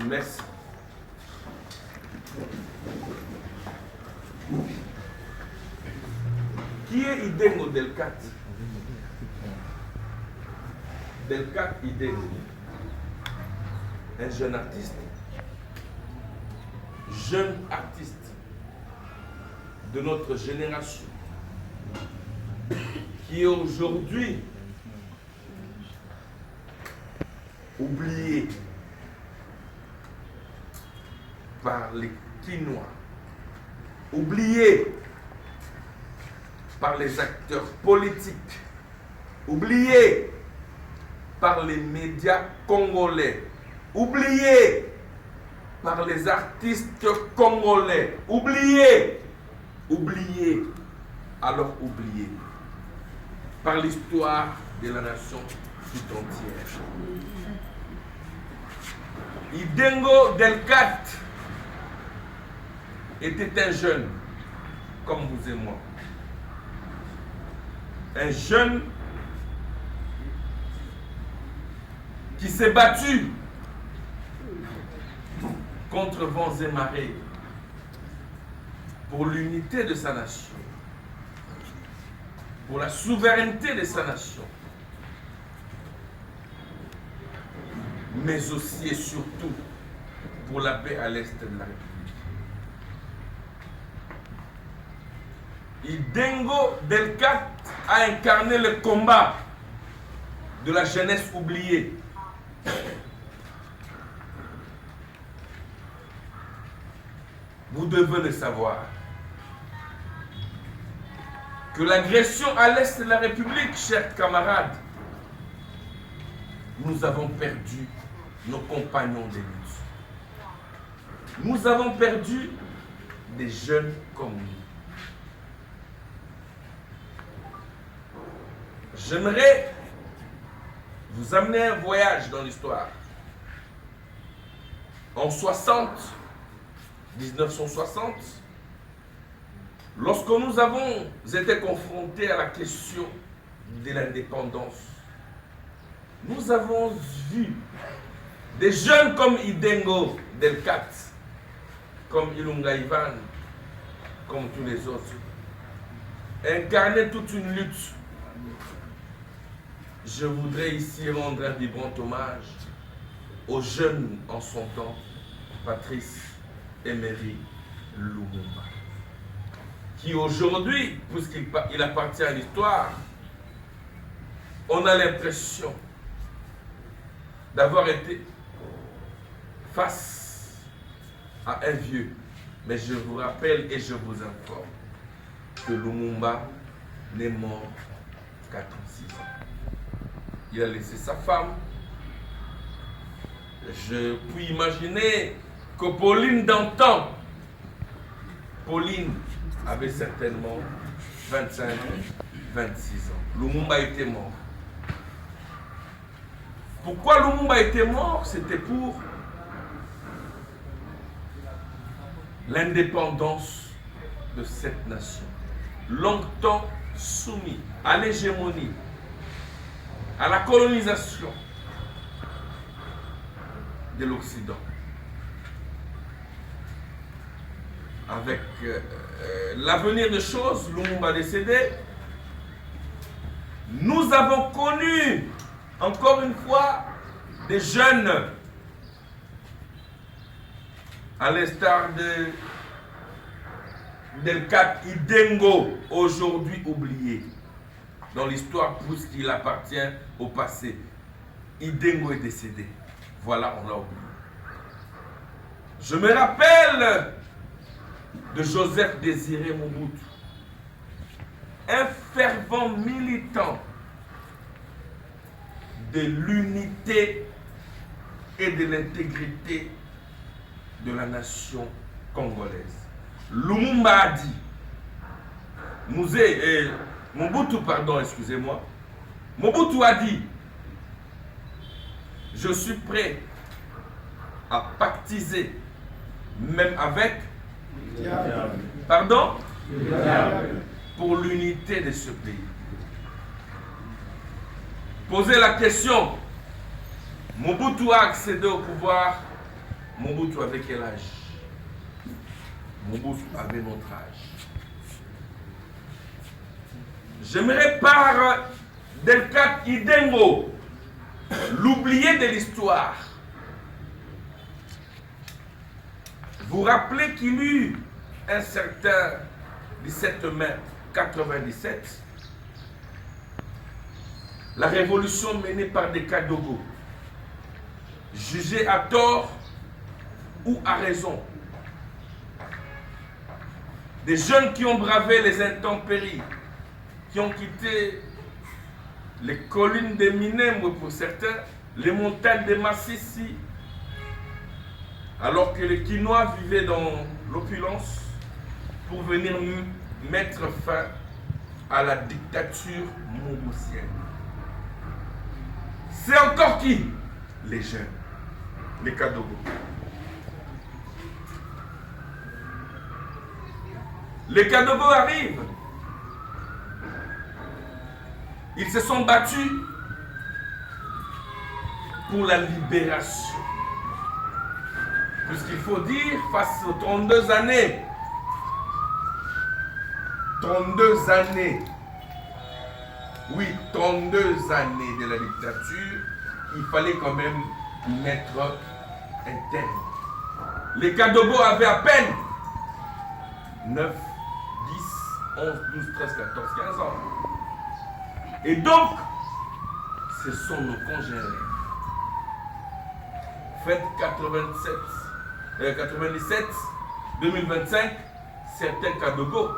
Merci. Qui est Idengo Delcat? Delcat Idengo, un jeune artiste de notre génération, qui est aujourd'hui oublié par les Quinois, oublié par les acteurs politiques, oublié par les médias congolais, oublié par les artistes congolais, oublié, alors oublié par l'histoire de la nation tout entière. Idengo Delcat était un jeune comme vous et moi. Un jeune qui s'est battu contre vents et marées pour l'unité de sa nation, pour la souveraineté de sa nation, mais aussi et surtout pour la paix à l'est de la République. Idengo Delcat a incarné le combat de la jeunesse oubliée. Vous devez le savoir que l'agression à l'est de la République, chers camarades, nous avons perdu nos compagnons de lutte. Nous avons perdu des jeunes comme nous. J'aimerais vous amener un voyage dans l'histoire. En 1960, lorsque nous avons été confrontés à la question de l'indépendance, nous avons vu des jeunes comme Idengo Delcat, comme Ilunga Ivan, comme tous les autres, incarner toute une lutte. Je voudrais ici rendre un vibrant hommage aux jeunes en son temps, Patrice Emery Lumumba, qui aujourd'hui, puisqu'il appartient à l'histoire, on a l'impression d'avoir été face à un vieux. Mais je vous rappelle et je vous informe que Lumumba n'est mort qu'à 36 ans. Il a laissé sa femme. Je puis imaginer que Pauline d'antan, Pauline avait certainement 25, 26 ans. Lumumba était mort. Pourquoi Lumumba était mort? C'était pour l'indépendance de cette nation, longtemps soumise à l'hégémonie, à la colonisation de l'Occident. Avec l'avenir des choses, Lumumba décédé, nous avons connu, encore une fois, des jeunes, à l'instar de Delcat Idengo, aujourd'hui oublié dans l'histoire puisqu'il appartient au passé. Idengo est décédé. Voilà, on l'a oublié. Je me rappelle de Joseph Désiré Mobutu, un fervent militant de l'unité et de l'intégrité de la nation congolaise. Lumumba a dit, Mobutu, excusez-moi, Mobutu a dit, je suis prêt à pactiser, même avec, pardon, pour l'unité de ce pays. Posez la question, Mobutu a accédé au pouvoir Mobutu avait quel âge? Mobutu avait notre âge. J'aimerais par Delcat Idengo l'oublier de l'histoire. Vous rappelez qu'il y eut un certain 17 mai 97, la révolution menée par des Kadogo, jugée à tort ou à raison. Des jeunes qui ont bravé les intempéries, qui ont quitté les collines de Minembwe pour certains, les montagnes de Massissi, alors que les Quinois vivaient dans l'opulence pour venir mettre fin à la dictature mobusienne. C'est encore qui? Les jeunes, les Kadogo. Les Kadogo arrivent. Ils se sont battus pour la libération. Puisqu'il faut dire, face aux 32 années, 32 années, oui, 32 années de la dictature, il fallait quand même y mettre un terme. Les Kadogo avaient à peine 9, 10, 11, 12, 13, 14, 15 ans. Et donc, ce sont nos congénères. Faites 97, 2025, certains Kadogo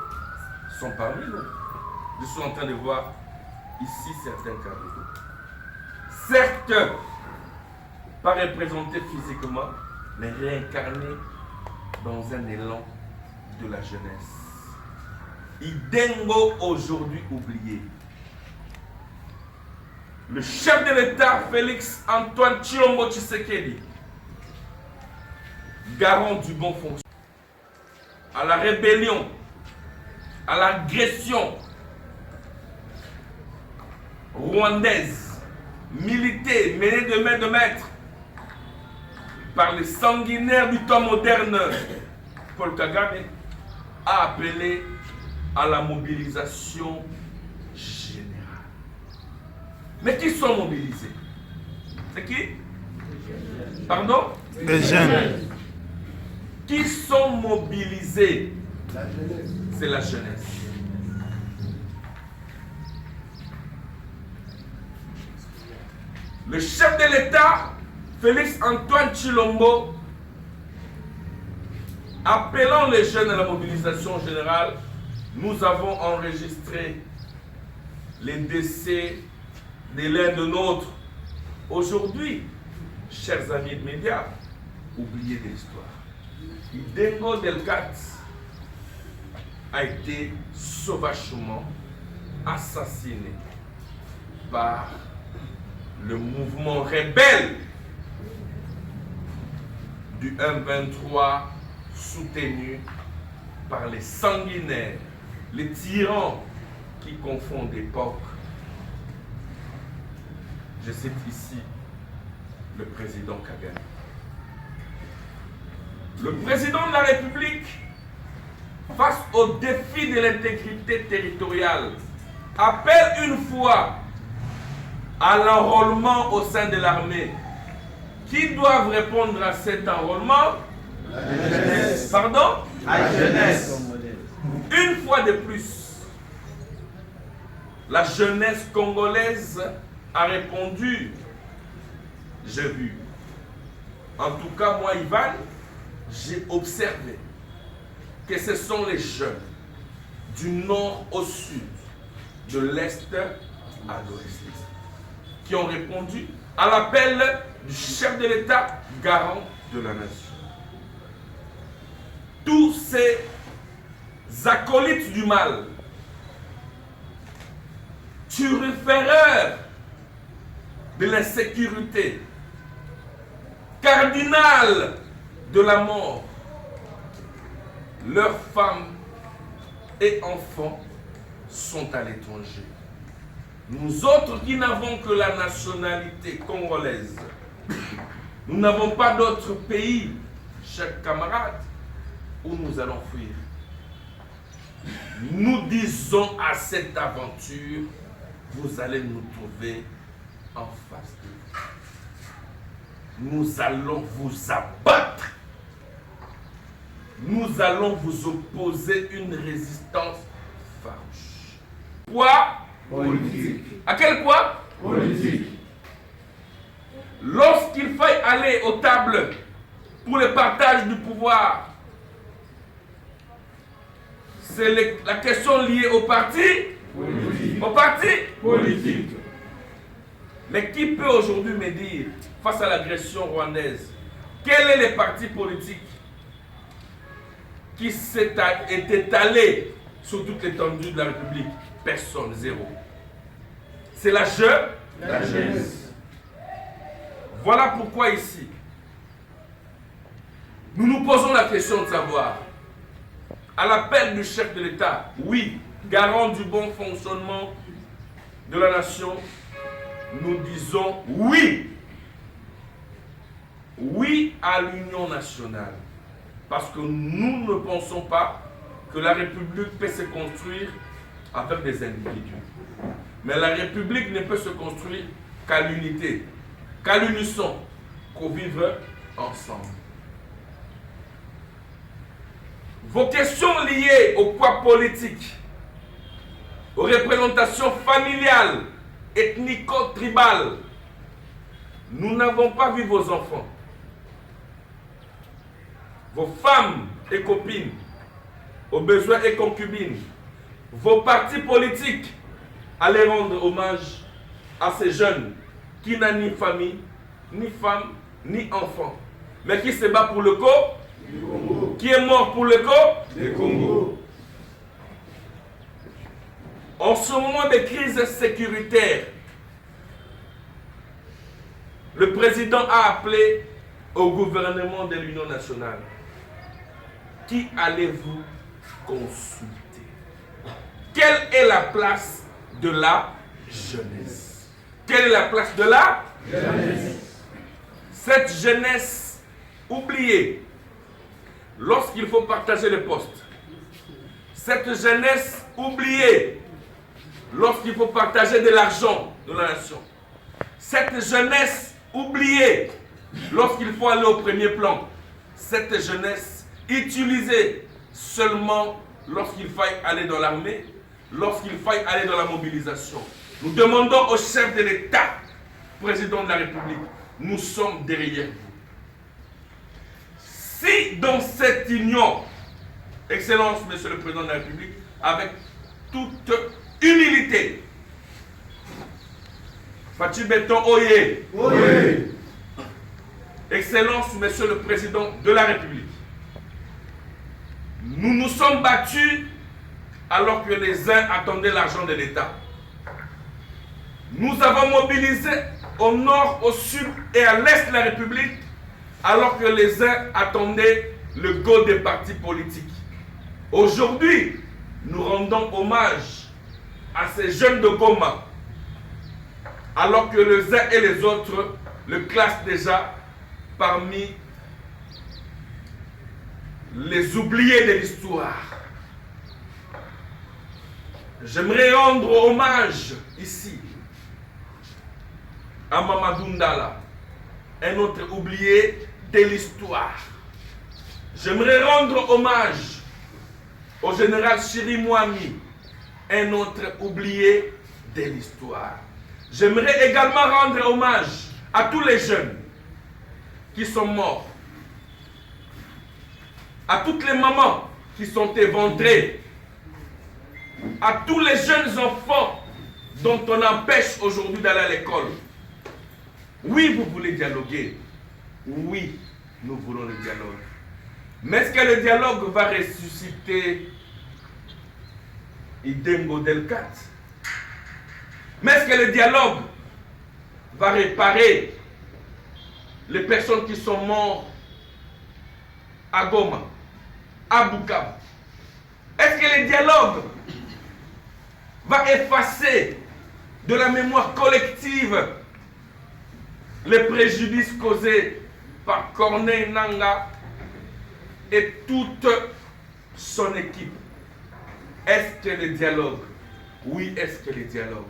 sont parmi nous. Je suis en train de voir ici certains Kadogo. Certes, pas représentés physiquement, mais réincarnés dans un élan de la jeunesse. Idengo aujourd'hui oublié. Le chef de l'État, Félix Antoine Tshilombo Tshisekedi, garant du bon fonctionnement, à la rébellion, à l'agression rwandaise, militée, menée de main de maître par les sanguinaires du temps moderne, Paul Kagame a appelé à la mobilisation générale. Mais qui sont mobilisés? C'est qui? Pardon? Les jeunes. Qui sont mobilisés? C'est la jeunesse. Le chef de l'État, Félix Antoine Tshilombo, appelant les jeunes à la mobilisation générale, nous avons enregistré les décès de l'un de nôtres. Aujourd'hui, chers amis de médias, oubliez de l'histoire. Idengo Delcat a été sauvagement assassiné par le mouvement rebelle du M23 soutenu par les sanguinaires, les tyrans qui confondent époque. Je cite ici le président Kagame. Le président de la République, face au défi de l'intégrité territoriale, appelle une fois à l'enrôlement au sein de l'armée. Qui doivent répondre à cet enrôlement? La jeunesse. Pardon? La jeunesse. Une fois de plus, la jeunesse congolaise a répondu, j'ai vu. En tout cas, moi, Ivan, j'ai observé que ce sont les jeunes du nord au sud, de l'est à l'ouest, qui ont répondu à l'appel du chef de l'État, garant de la nation. Tous ces acolytes du mal, turiféreurs de l'insécurité, cardinal de la mort, leurs femmes et enfants sont à l'étranger. Nous autres qui n'avons que la nationalité congolaise, nous n'avons pas d'autre pays chers camarades, où nous allons fuir. Nous disons à cette aventure, vous allez nous trouver en face de vous. Nous allons vous abattre. Nous allons vous opposer une résistance farouche. Quoi? Politique. À quel point? Politique. Lorsqu'il faille aller aux tables pour le partage du pouvoir, c'est la question liée au parti. Politique. Au parti. Politique. Mais qui peut aujourd'hui me dire, face à l'agression rwandaise, quel est le parti politique qui s'est étalé sur toute l'étendue de la République? Personne, zéro. C'est la jeunesse. Voilà pourquoi ici, nous nous posons la question de savoir, à l'appel du chef de l'État, oui, garant du bon fonctionnement de la nation, nous disons oui. Oui à l'union nationale. Parce que nous ne pensons pas que la République peut se construire avec des individus. Mais la République ne peut se construire qu'à l'unité, qu'à l'unisson, qu'au vivre ensemble. Vos questions liées au poids politique, aux représentations familiales, ethnico-tribales, nous n'avons pas vu vos enfants, vos femmes et copines, aux besoins et concubines, vos partis politiques, allez rendre hommage à ces jeunes qui n'ont ni famille, ni femme, ni enfant, mais qui se bat pour le Congo, qui est mort pour le Congo. En ce moment de crise sécuritaire, le président a appelé au gouvernement de l'Union nationale. Qui allez-vous consulter? Quelle est la place de la jeunesse? Quelle est la place de la Jeunesse. Cette jeunesse oubliée lorsqu'il faut partager les postes. Cette jeunesse oubliée lorsqu'il faut partager de l'argent de la nation. Cette jeunesse oubliée lorsqu'il faut aller au premier plan. Cette jeunesse utilisée seulement lorsqu'il faille aller dans l'armée, lorsqu'il faille aller dans la mobilisation. Nous demandons au chef de l'État, président de la République, nous sommes derrière vous. Si dans cette union, Excellence, Monsieur le Président de la République, avec toute humilité, Fatou Béton Oye, Oye. Excellence, Monsieur le Président de la République, nous nous sommes battus alors que les uns attendaient l'argent de l'État. Nous avons mobilisé au nord, au sud et à l'est de la République alors que les uns attendaient le go des partis politiques. Aujourd'hui, nous rendons hommage à ces jeunes de Goma alors que les uns et les autres le classent déjà parmi les oubliés de l'histoire. J'aimerais rendre hommage ici à Mamadou Ndala, un autre oublié de l'histoire. J'aimerais rendre hommage au général Chiri Mouami, un autre oublié de l'histoire. J'aimerais également rendre hommage à tous les jeunes qui sont morts, à toutes les mamans qui sont éventrées, à tous les jeunes enfants dont on empêche aujourd'hui d'aller à l'école. Oui, vous voulez dialoguer. Oui, nous voulons le dialogue. Mais est-ce que le dialogue va ressusciter Idengo Delcat? Mais est-ce que le dialogue va réparer les personnes qui sont mortes à Goma, à Bukavu? Est-ce que le dialogue va effacer de la mémoire collective les préjudices causés par Corneille Nangaa, et toute son équipe. Est-ce que le dialogue? Oui, est-ce que le dialogue?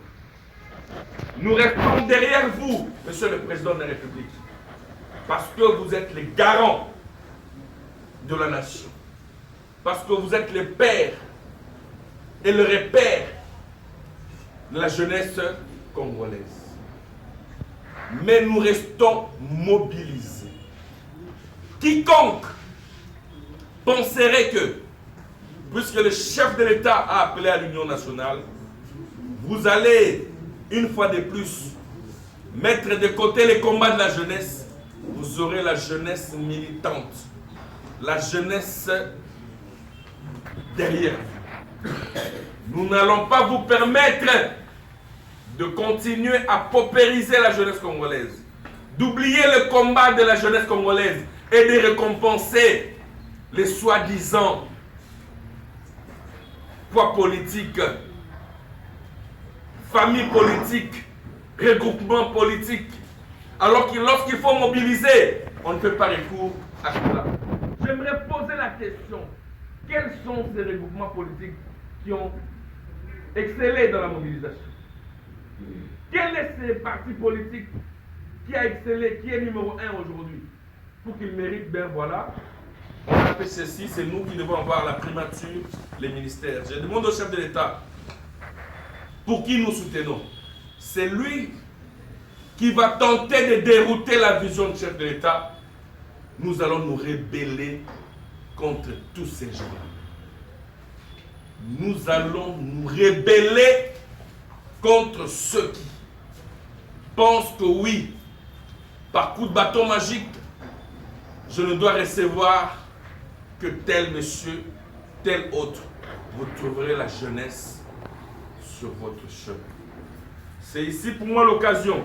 Nous restons derrière vous, Monsieur le Président de la République, parce que vous êtes les garants de la nation, parce que vous êtes les pères et le repère de la jeunesse congolaise. Mais nous restons mobilisés. Quiconque penserait que, puisque le chef de l'État a appelé à l'Union nationale, vous allez, une fois de plus, mettre de côté les combats de la jeunesse, vous aurez la jeunesse militante, la jeunesse derrière vous. Nous n'allons pas vous permettre de continuer à paupériser la jeunesse congolaise, d'oublier le combat de la jeunesse congolaise et de récompenser les soi-disant poids politiques, famille politique, regroupement politique, alors que lorsqu'il faut mobiliser, on ne fait pas recours à cela. J'aimerais poser la question, quels sont ces regroupements politiques qui ont excellé dans la mobilisation? Quel est ce parti politique qui a excellé, qui est numéro 1 aujourd'hui? Pour qu'il mérite, ben voilà, on a fait ceci, c'est nous qui devons avoir la primature, les ministères. Je demande au chef de l'État, pour qui nous soutenons? C'est lui qui va tenter de dérouter la vision du chef de l'État. Nous allons nous rebeller contre tous ces gens-là. Nous allons nous rebeller contre ceux qui pensent que oui, par coup de bâton magique, je ne dois recevoir que tel monsieur, tel autre. Vous trouverez la jeunesse sur votre chemin. C'est ici pour moi l'occasion.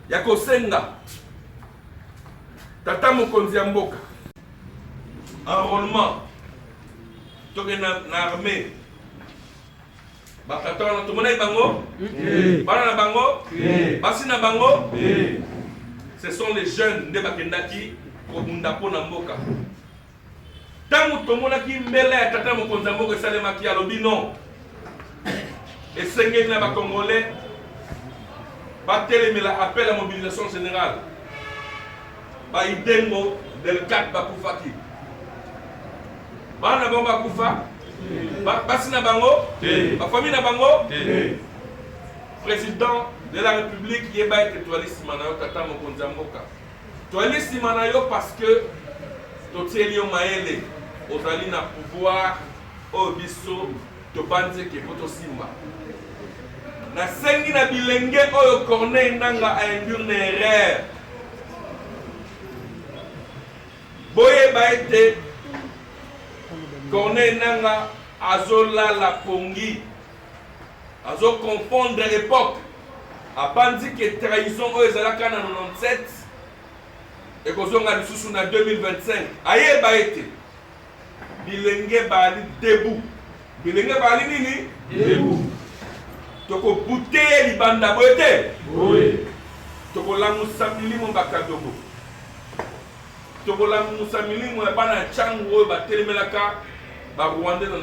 Yako Senga, Tata Mokonzi ya Mboka, enrôlement, toke na armée, batata wana tomona bango, bana na bango, basi na bango, ce sont les jeunes nde bakendaki kobunda po na mboka. Tango tomonaki mbele ya Tata Mokonzi ya Mboka esalemaki alobi non, esengeli na bakongolais batelemela appel à mobilisation générale, ba Idengo del 4 bakufaki, bana bango bakufa, basi na bango, ba famille na bango, président de la République yeba ete toali sima na yo Tata Mokonzi ya Mboka. Toali sima na yo parce que totieli yo maele ozali na pouvoir oyo biso tobanze ke poto simba. Na sengi na bilenge oyo Corneille Nanga a induire na erreur. Boyeba ete Corneille Nanga azola la pongi, azo confondre l'époque. Abandi que trahison oyo ezalaka na 97 et kozonga lisusu na 2025. Ayeba ete bilenge bali debout. Bilenge bali nini? Debout. Toko bute libanda boyete. Oui. Toko lamusa milimo bakadogo. Toko lamusa milimo bana chango batelemelaka ba Rwanda na 98.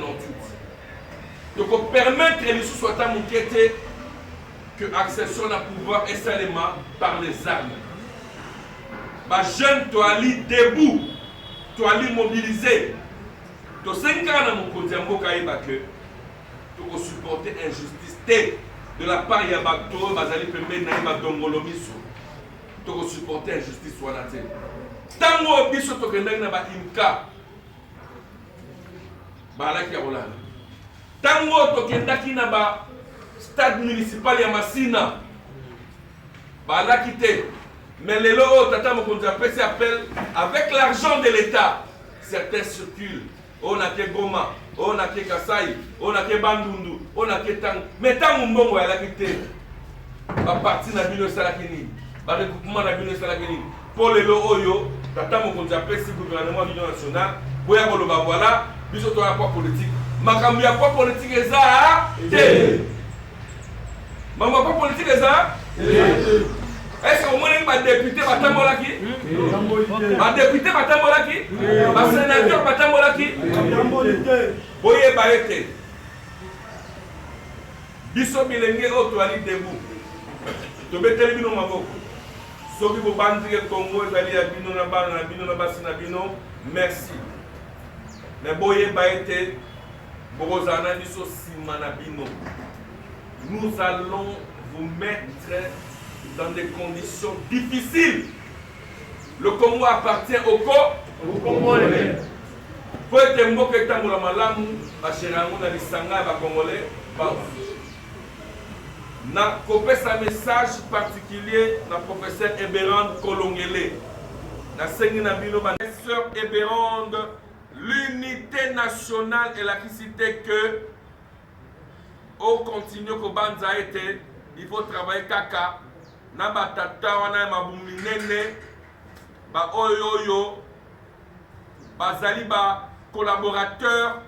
Toko permettre lisusu ata mukete que accession à pouvoir est seulement par les armes. Ma jeune, tu as debout, tu as mobilisé. Tu as 5 ans dans mon côté, tu as supporté injustice de la part de Yabakto, Bazali Pembe, Naïba Dongolomiso. Tu as supporté injustice. Tango biso to kenda na ba imka. Bala ki arola. Tango to kenda ki na ba stade municipal ya Masina bala quitté, mais les lots Tata Mokonzi a appel avec l'argent de l'État. Certains circulent, on a que Goma, on a que Kasai, on a que Bandundu, on a que Tang, mais tant mbongo ya la quitté ba parti na bino salakini ba regroupement na bino salakini pour les lots oyo Tata Mokonzi a si gouvernement de l'Union nationale boya koloba voilà biso to ya poids politique makambo ya poids politique eza te. Maman, pas politique ça? Est-ce que au moins les députés va t'amour là qui? ba député batambolaki, ba sénateur batambolaki. Boye baete. Biso bilenge o to ali debout. To beteli bino maboko. Soki bo bandi ke Congo ezali ya bino na bana na bino na basi na bino, merci. Mais boye baete bokozana biso sima na bino. Nous allons vous mettre dans des conditions difficiles. Le Congo appartient au Congolais. Pour être un mot que tu as malamu, bacherango na lisanga ba Congolais, na copé sa message particulier na professeur Eberand Kolongele. Na sengi na bino ba sœur Eberand, l'unité nationale et la cité que au continue ko banza été, il faut travailler kaka na batata wana mabuminene ba oyoyo bazali ba collaborateurs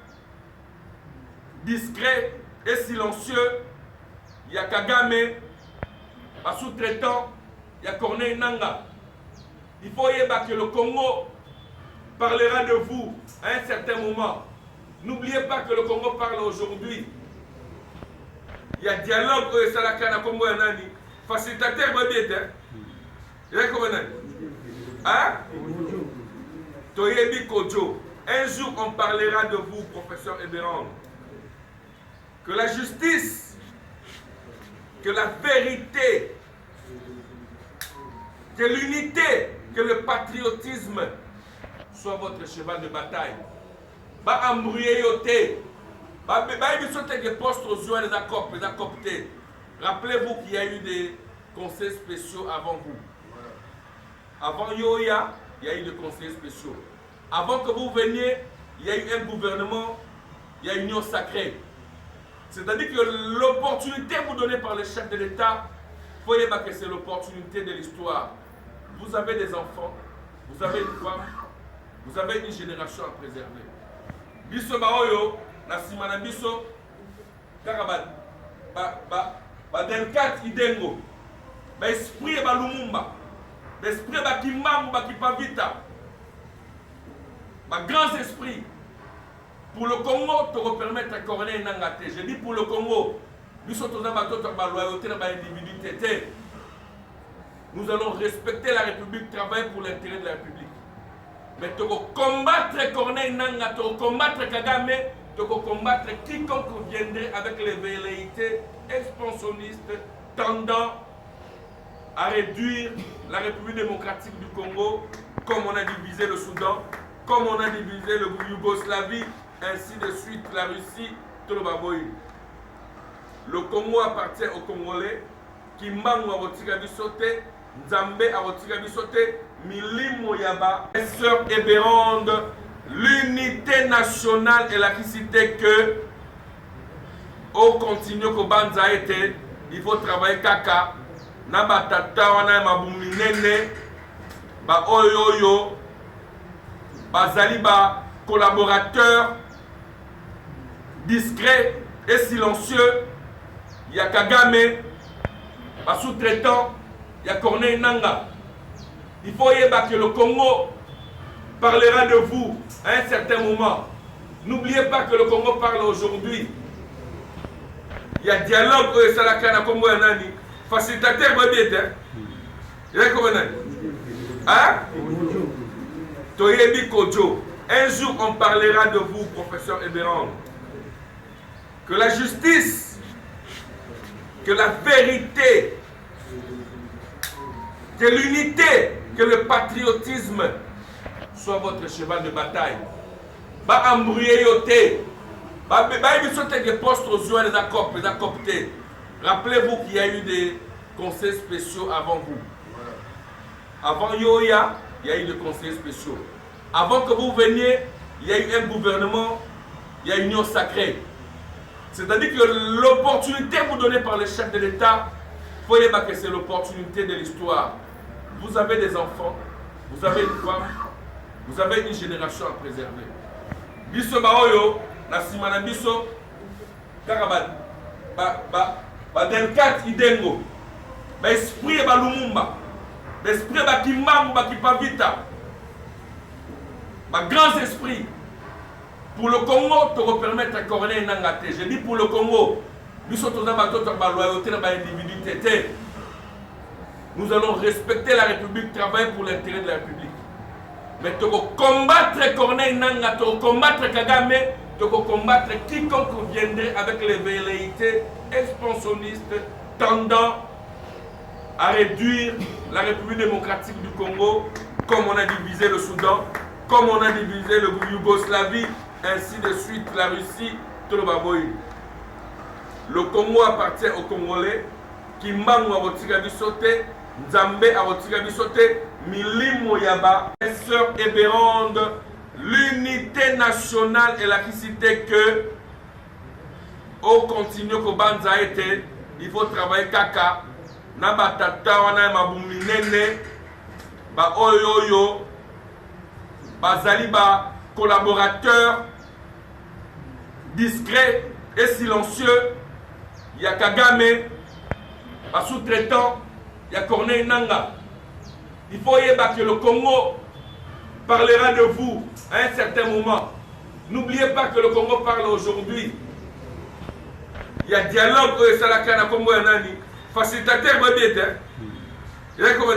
discrets et silencieux. Il y a Kagame, ba sous-traitant, il y a Corneille Nanga. Il faut que le Congo parlera de vous à un certain moment. N'oubliez pas que le Congo parle aujourd'hui. Il y a dialogue au Salakana Congo Nani. Facilitateur Babiete. Il y a comment hein? Toyebi Kojo. Un jour on parlera de vous, professeur Eberand. Que la justice, que la vérité, que l'unité, que le patriotisme soit votre cheval de bataille. Ba embrouiller yote. Ba sauter des postes aux yeux les accoptés. Rappelez-vous qu'il y a eu des conseils spéciaux avant vous. Avant Yoya, il y a eu des conseils spéciaux. Avant que vous veniez, il y a eu un gouvernement, il y a une union sacrée. C'est-à-dire que l'opportunité vous donnée par le chef de l'État, voyez que c'est l'opportunité de l'histoire. Vous avez des enfants, vous avez une femme, vous avez une génération à préserver. Biso baoyo, na simana biso, karabad, delkat idengo, esprit ba lumumba, esprit ba kimbangu ba kipavita, grands esprits. Pour le Congo, te permettre à Corneille Nangate. Je dis pour le Congo, nous sommes dans la loyauté, dans l'individualité. Nous allons respecter la République, travailler pour l'intérêt de la République. Mais tu vas combattre Corneille Nanga, tu vas combattre Kagame, tu vas combattre quiconque viendrait avec les velléités expansionnistes tendant à réduire la République démocratique du Congo, comme on a divisé le Soudan, comme on a divisé le Yougoslavie, ainsi de suite la Russie, tout le baboy. Le Congo appartient aux Congolais. Kimbangu a retiré bisoté, Nzambe a retiré bisoté, Milimo Yaba. Sœur Eberand, l'unité nationale et la cité que au continue ko banza été, il faut travailler kaka. Na batata wana mabuminene, ba oyoyo, bazali ba collaborateurs discrets et silencieux. Il y a Kagame, un sous-traitant, il y a Corneille Nanga. Il faut que le Congo parlera de vous à un certain moment. N'oubliez pas que le Congo parle aujourd'hui. Il y a dialogue au Salakana Congo Nani. Facilitateur Babiete. Il y a comment hein? Toyebi Kojo. Un jour on parlera de vous, professeur Eberand. Que la justice, que la vérité, que l'unité, que le patriotisme soit votre cheval de bataille. Ba embrouiller yote. Ba sauter des postes aux yeux les accoptés. Rappelez-vous qu'il y a eu des conseils spéciaux avant vous. Avant Yoya, il y a eu des conseils spéciaux. Avant que vous veniez, il y a eu un gouvernement, il y a une union sacrée. C'est-à-dire que l'opportunité vous donnée par le chef de l'État, voyez que c'est l'opportunité de l'histoire. Vous avez des enfants, vous avez une femme, vous avez une génération à préserver. Biso baoyo, na simana biso, karabad, delkat idengo, esprit ba lumumba, l'esprit qui m'a qui pas vite, grands esprits. Pour le Congo, te permettre à Corneille Nangate. Je dis pour le Congo, nous allons respecter la République, travailler pour l'intérêt de la République. Mais tu combattre Corneille Nanga, tu combattre Kagame, tu combattre quiconque viendrait avec les velléités expansionnistes tendant à réduire la République démocratique du Congo, comme on a divisé le Soudan, comme on a divisé le Yougoslavie, ainsi de suite la Russie, tout le Baboï. Le Congo appartient aux Congolais, qui mangue à Rotiga Bissoté, Nzambe à Rotiga Bissoté, Milimo Yaba, sœur Ébérande, l'unité nationale et la laïcité que, au continue que Banza été, il faut travailler kaka, Nabatata, wana mabuminene, ba oyoyo, bazali ba collaborateurs discrets et silencieux. Il y a Kagame, un sous-traitant, il y a Corneille Nanga. Il faut que le Congo parlera de vous à un certain moment. N'oubliez pas que le Congo parle aujourd'hui. Il y a dialogue au Salakana Congo Nani. Facilitateur, il y a comment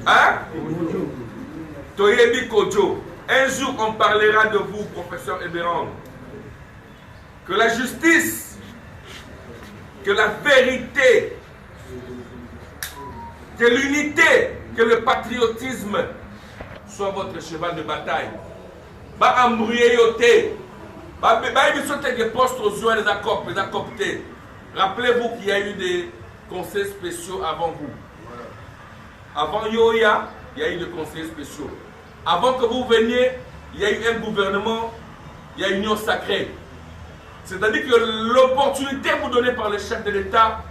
hein? Toyebi Kojo. Un jour, on parlera de vous, professeur Ebérand. Que la justice, que la vérité, que l'unité, que le patriotisme soit votre cheval de bataille. Ba embrouiller yoté. Ba sauter des postes aux yeux des accoptés. Rappelez-vous qu'il y a eu des conseils spéciaux avant vous. Avant Yoya, il y a eu des conseils spéciaux. Avant que vous veniez, il y a eu un gouvernement, il y a une union sacrée. C'est-à-dire que l'opportunité vous donnée par le chef de l'État,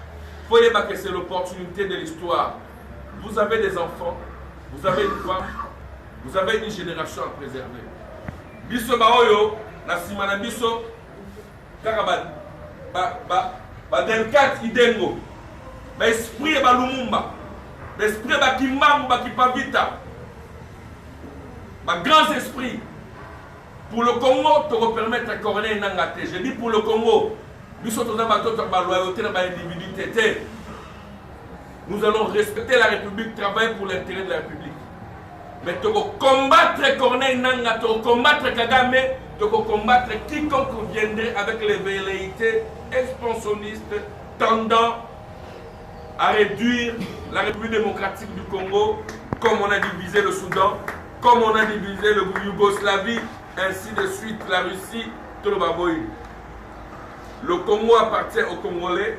il faut que c'est l'opportunité de l'histoire. Vous avez des enfants, vous avez une femme, vous avez une génération à préserver. Biso baoyo, na simana biso, kaka delkat idengo, esprit ba lumumba, esprit ba kimbangu ba kipavita, grands esprits. Pour le Congo, te permettre à Corneille Nangate. Je dis pour le Congo, nous allons respecter la République, travailler pour l'intérêt de la République. Mais tu combattre Corneille Nanga, tu combattre Kagame, tu combattre quiconque viendrait avec les velléités expansionnistes tendant à réduire la République démocratique du Congo, comme on a divisé le Soudan, comme on a divisé le Yougoslavie, ainsi de suite la Russie, tout le Baboï. Le Congo appartient aux Congolais,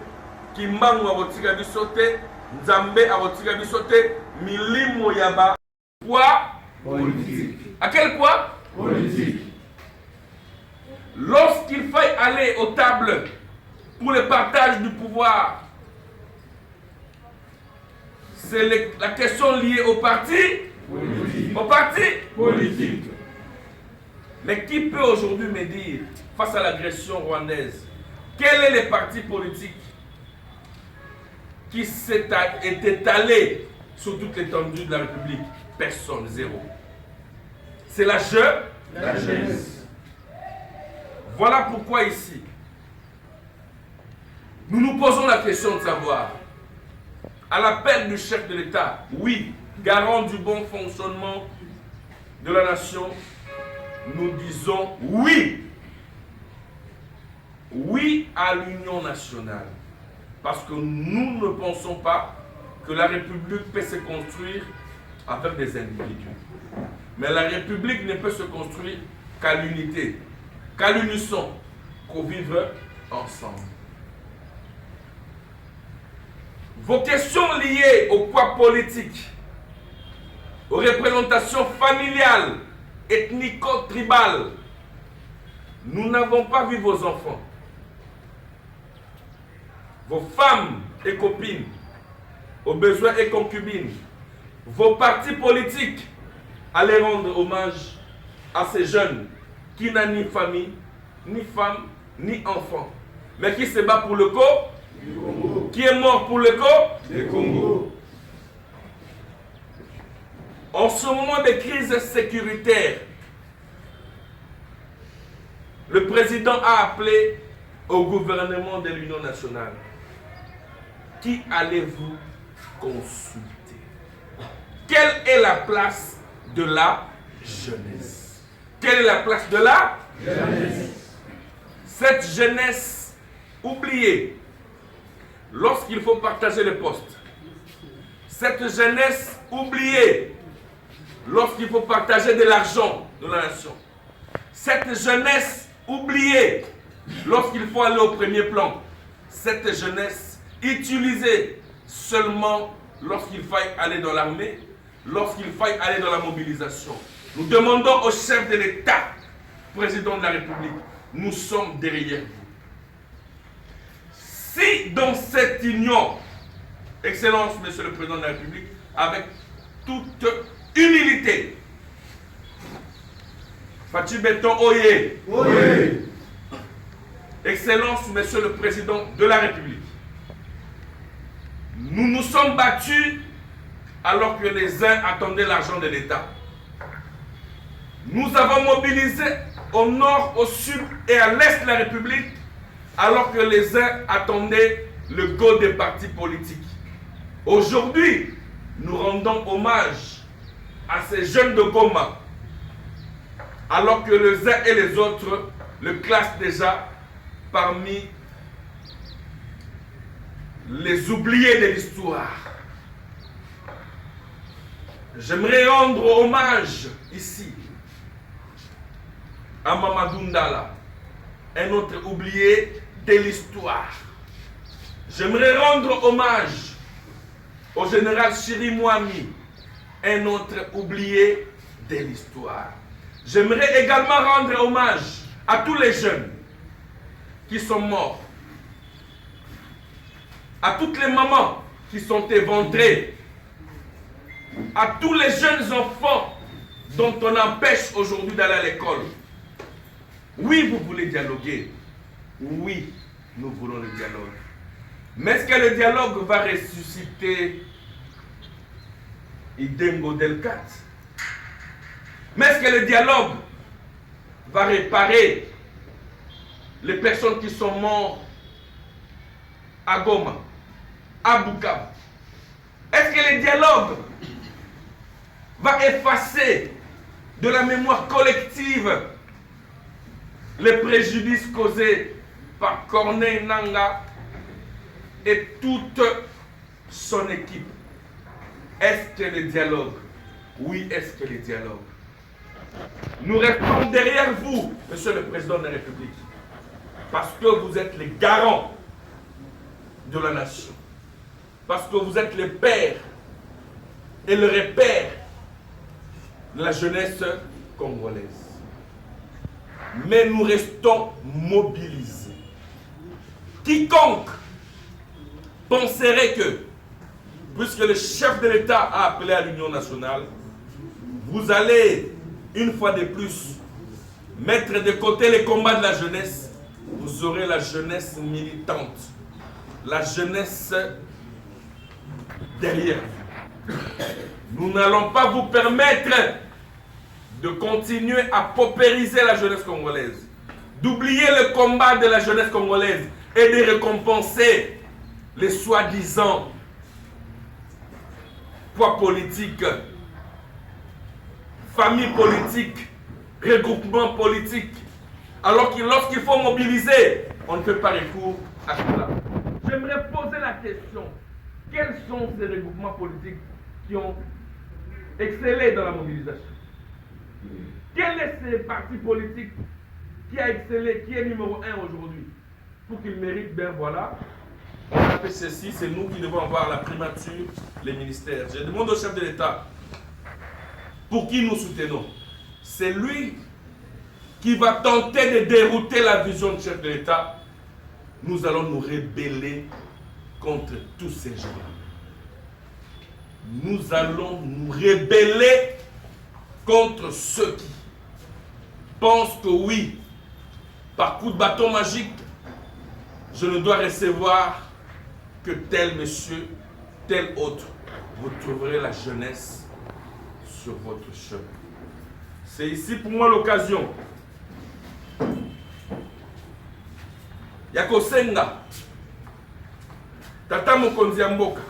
qui mangue à Rotiga Bissoté, Nzambe à Rotiga Bissoté, Milimo Yaba. Poids politique. À quel poids? Politique. Lorsqu'il faille aller aux tables pour le partage du pouvoir, c'est la question liée au parti. Politique. Au parti Politique. Mais qui peut aujourd'hui me dire, face à l'agression rwandaise, quel est le parti politique qui s'est étalé sur toute l'étendue de la République? Personne, zéro. C'est la jeunesse. Voilà pourquoi ici, nous nous posons la question de savoir, à l'appel du chef de l'État, oui, garant du bon fonctionnement de la nation, nous disons oui. Oui à l'union nationale. Parce que nous ne pensons pas que la République peut se construire avec des individus. Mais la République ne peut se construire qu'à l'unité, qu'à l'unisson, qu'au vivre ensemble. Vos questions liées au poids politique, aux représentations familiales, ethnico-tribales, nous n'avons pas vu vos enfants, vos femmes et copines, aux besoins et concubines, vos partis politiques, allez rendre hommage à ces jeunes qui n'ont ni famille, ni femme, ni enfant, mais qui se bat pour le Congo, qui est mort pour le Congo. Le Congo. En ce moment de crise sécuritaire, le président a appelé au gouvernement de l'Union nationale. Qui allez-vous consulter? Quelle est la place de la jeunesse? Quelle est la place de la jeunesse? Cette jeunesse oubliée lorsqu'il faut partager les postes. Cette jeunesse oubliée lorsqu'il faut partager de l'argent de la nation. Cette jeunesse oubliée lorsqu'il faut aller au premier plan. Cette jeunesse utilisée seulement lorsqu'il faille aller dans l'armée, lorsqu'il faille aller dans la mobilisation. Nous demandons au chef de l'État, président de la République, nous sommes derrière vous. Si dans cette union, Excellence, Monsieur le Président de la République, avec toute humilité, Fatou Béton Oye, Oye. Excellence, Monsieur le Président de la République, nous nous sommes battus alors que les uns attendaient l'argent de l'État. Nous avons mobilisé au nord, au sud et à l'est de la République alors que les uns attendaient le go des partis politiques. Aujourd'hui, nous rendons hommage à ces jeunes de Goma alors que les uns et les autres le classent déjà parmi les oubliés de l'histoire. J'aimerais rendre hommage ici à Mamadou Ndala, un autre oublié de l'histoire. J'aimerais rendre hommage au général Chiri Mouami, un autre oublié de l'histoire. J'aimerais également rendre hommage à tous les jeunes qui sont morts, à toutes les mamans qui sont éventrées, à tous les jeunes enfants dont on empêche aujourd'hui d'aller à l'école. Oui, vous voulez dialoguer. Oui, nous voulons le dialogue. Mais est-ce que le dialogue va ressusciter Idengo Delcat? Mais est-ce que le dialogue va réparer les personnes qui sont mortes à Goma, à Bukavu? Est-ce que le dialogue va effacer de la mémoire collective les préjudices causés par Corneille Nangaa et toute son équipe? Est-ce que le dialogue? Oui, est-ce que le dialogue? Nous restons derrière vous, Monsieur le Président de la République, parce que vous êtes les garants de la nation, parce que vous êtes les pères et le repère de la jeunesse congolaise. Mais nous restons mobilisés. Quiconque penserait que, puisque le chef de l'État a appelé à l'Union nationale, vous allez, une fois de plus, mettre de côté les combats de la jeunesse, vous aurez la jeunesse militante, la jeunesse derrière vous. Nous n'allons pas vous permettre de continuer à paupériser la jeunesse congolaise, d'oublier le combat de la jeunesse congolaise et de récompenser les soi-disant poids politiques, famille politique, regroupement politique, alors que lorsqu'il faut mobiliser, on ne fait pas recours à cela. J'aimerais poser la question, quels sont ces regroupements politiques qui ont excellé dans la mobilisation? Quel est ce parti politique qui a excellé, qui est numéro 1 aujourd'hui? Pour qu'il mérite, bien voilà, on a fait ceci, c'est nous qui devons avoir la primature, les ministères. Je demande au chef de l'État, pour qui nous soutenons? C'est lui qui va tenter de dérouter la vision du chef de l'État. Nous allons nous rebeller contre tous ces gens. Nous allons nous rebeller contre ceux qui pensent que oui, par coup de bâton magique, je ne dois recevoir que tel monsieur, tel autre. Vous trouverez la jeunesse sur votre chemin. C'est ici pour moi l'occasion. Yako Senga, Tata Mokonzi ya mboka.